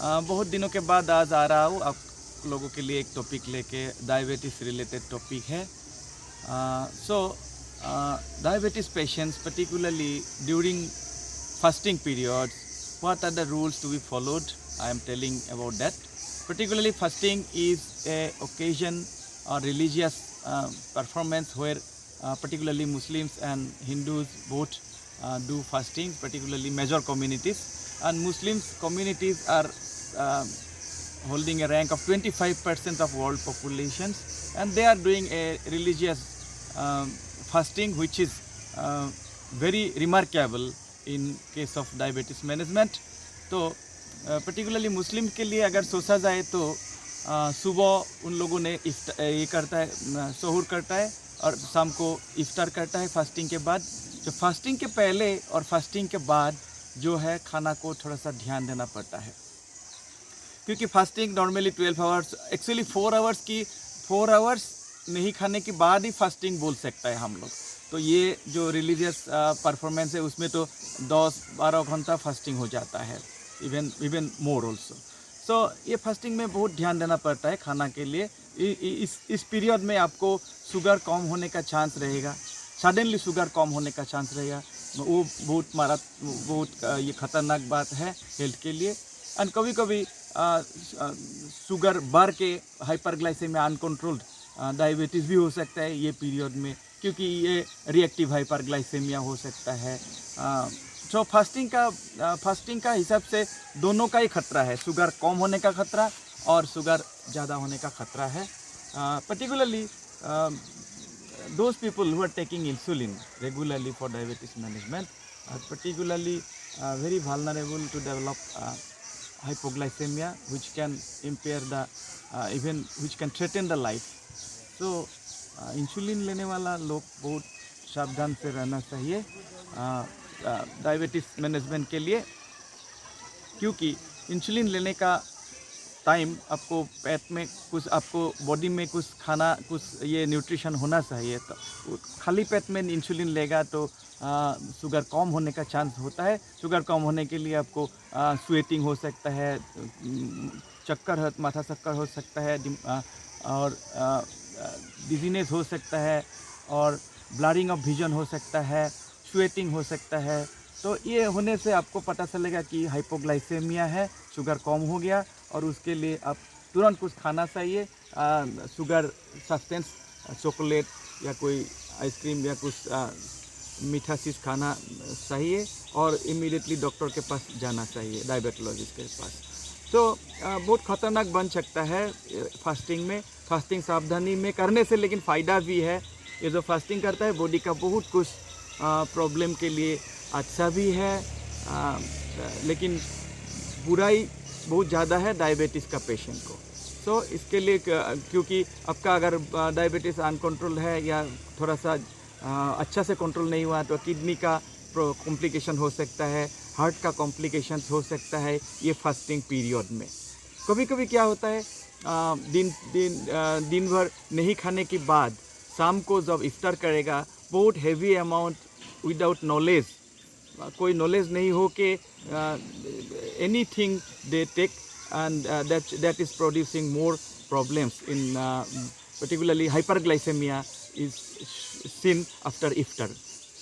बहुत दिनों के बाद आज आ रहा हूँ आप लोगों के लिए एक टॉपिक लेके, डायबिटीज़ रिलेटेड टॉपिक है। Diabetes patients, particularly during fasting periods, what are the rules to be followed? I am telling about that. Particularly fasting is a occasion or religious performance where particularly Muslims and Hindus both do fasting, particularly major communities. And Muslims communities are holding a rank of 25% of world populations, and they are doing a religious fasting, which is very remarkable in case of diabetes management. तो particularly मुस्लिम के लिए अगर सोचा जाए तो सुबह उन लोगों ने ये करता है, सहूर करता है और शाम को इफ्तार करता है फास्टिंग के बाद। तो फास्टिंग के पहले और फास्टिंग के बाद जो है खाना को थोड़ा सा ध्यान देना पड़ता है, क्योंकि fasting normally 12 hours, actually 4 hours नहीं खाने के बाद ही फास्टिंग बोल सकता है हम लोग। तो ये जो रिलीजियस परफॉर्मेंस है उसमें तो 10-12 घंटा फास्टिंग हो जाता है, इवन मोर ऑल्सो। सो ये फास्टिंग में बहुत ध्यान देना पड़ता है खाना के लिए। इस पीरियड में आपको शुगर कम होने का चांस रहेगा, सडनली शुगर कम होने का चांस रहेगा। वो बहुत ये ख़तरनाक बात है हेल्थ के लिए। एंड कभी कभी शुगर बढ़ के हाइपरग्लाइसेमिया, अनकंट्रोल्ड डायबिटीज़ भी हो सकता है ये पीरियड में, क्योंकि ये रिएक्टिव हाइपरग्लाइसेमिया हो सकता है। तो फास्टिंग का हिसाब से दोनों का ही खतरा है, शुगर कम होने का खतरा और शुगर ज़्यादा होने का खतरा है। Particularly those people who are taking insulin regularly for diabetes management are particularly very vulnerable to develop hypoglycemia, which can impair the which can threaten the life. So insulin लेने वाला लोग बहुत सावधान से रहना चाहिए डायबिटीज़ मैनेजमेंट के लिए, क्योंकि इंसुलिन लेने का टाइम आपको पेट में कुछ, आपको बॉडी में कुछ खाना, कुछ ये न्यूट्रिशन होना चाहिए। तो खाली पेट में इंसुलिन लेगा तो शुगर कम होने का चांस होता है। शुगर कम होने के लिए आपको स्वेटिंग हो सकता है, माथा चक्कर हो सकता है, और डिजीनेस हो सकता है, और ब्लरिंग ऑफ विजन हो सकता है, स्वेटिंग हो सकता है। तो ये होने से आपको पता चलेगा कि हाइपोग्लाइसेमिया है, शुगर कम हो गया, और उसके लिए आप तुरंत कुछ खाना चाहिए, शुगर सब्सटेंस, चॉकलेट या कोई आइसक्रीम या कुछ मीठा चीज़ खाना चाहिए, और इमीडिएटली डॉक्टर के पास जाना चाहिए, डायबिटोलॉजिस्ट के पास। तो बहुत ख़तरनाक बन सकता है फास्टिंग में। फास्टिंग सावधानी में करने से लेकिन फ़ायदा भी है। ये जो फास्टिंग करता है बॉडी का बहुत कुछ प्रॉब्लम के लिए अच्छा भी है, लेकिन बुराई बहुत ज़्यादा है डायबिटीज़ का पेशेंट को। सो इसके लिए, क्योंकि आपका अगर डायबिटीज़ अनकंट्रोल है या थोड़ा सा अच्छा से कंट्रोल नहीं हुआ तो किडनी का कॉम्प्लिकेशन हो सकता है, हार्ट का कॉम्प्लिकेशन हो सकता है ये फास्टिंग पीरियड में। कभी कभी क्या होता है, दिन भर नहीं खाने के बाद शाम को जब इफ्तार करेगा, बहुत हैवी अमाउंट विदाउट नॉलेज, कोई नॉलेज नहीं हो के anything they take, and that is producing more problems in particularly hyperglycemia is seen after iftar.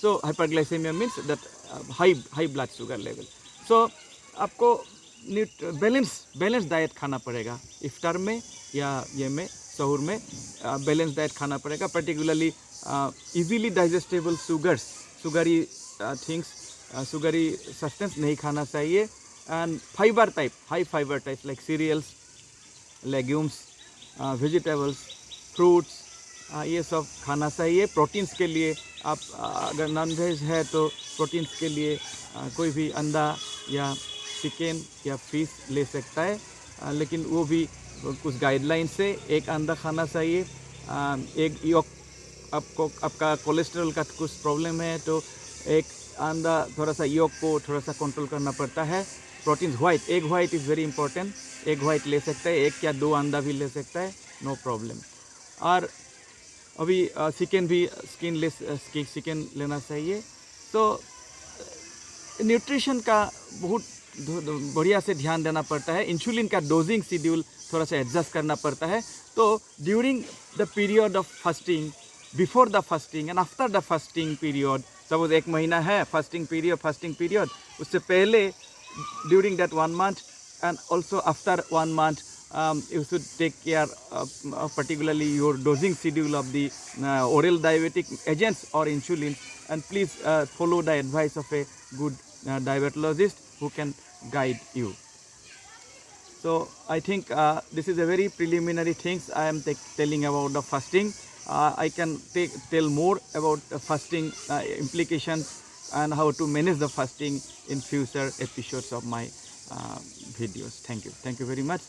So hyperglycemia means that high blood sugar level. So आपको बैलेंस डाइट खाना पड़ेगा इफ्तार में या ये में सहूर में, बैलेंस डाइट खाना पड़ेगा। Particularly easily digestible sugary things, sugary substance नहीं खाना चाहिए, and high fibre type like cereals, legumes, vegetables, fruits, ये सब खाना चाहिए। प्रोटीन्स के लिए आप अगर नॉन वेज है तो प्रोटीन्स के लिए कोई भी अंडा या चिकन या फिश ले सकता है, लेकिन वो भी कुछ गाइडलाइन से एक अंडा खाना चाहिए। एक योक, आपका कोलेस्ट्रॉल का कुछ प्रॉब्लम है तो एक अंडा, थोड़ा सा योक को थोड़ा सा कंट्रोल करना पड़ता है। Proteins egg white is very important, egg white ले सकता है, एक या दो अंडा भी ले सकता है, नो प्रॉब्लम। और अभी चिकन लेना चाहिए। तो न्यूट्रिशन का बहुत बढ़िया से ध्यान देना पड़ता है। इंसुलिन का डोजिंग शेड्यूल थोड़ा सा एडजस्ट करना पड़ता है। तो during the period of fasting, before the fasting and after the fasting period, suppose 1 महीना है फास्टिंग पीरियड, उससे पहले during that 1 month and also after 1 month, you should take care of particularly your dosing schedule of the oral diabetic agents or insulin, and please follow the advice of a good diabetologist who can guide you. So I think this is a very preliminary things I am telling about the fasting. I can tell more about the fasting implications and how to manage the fasting in future episodes of my videos. Thank you very much.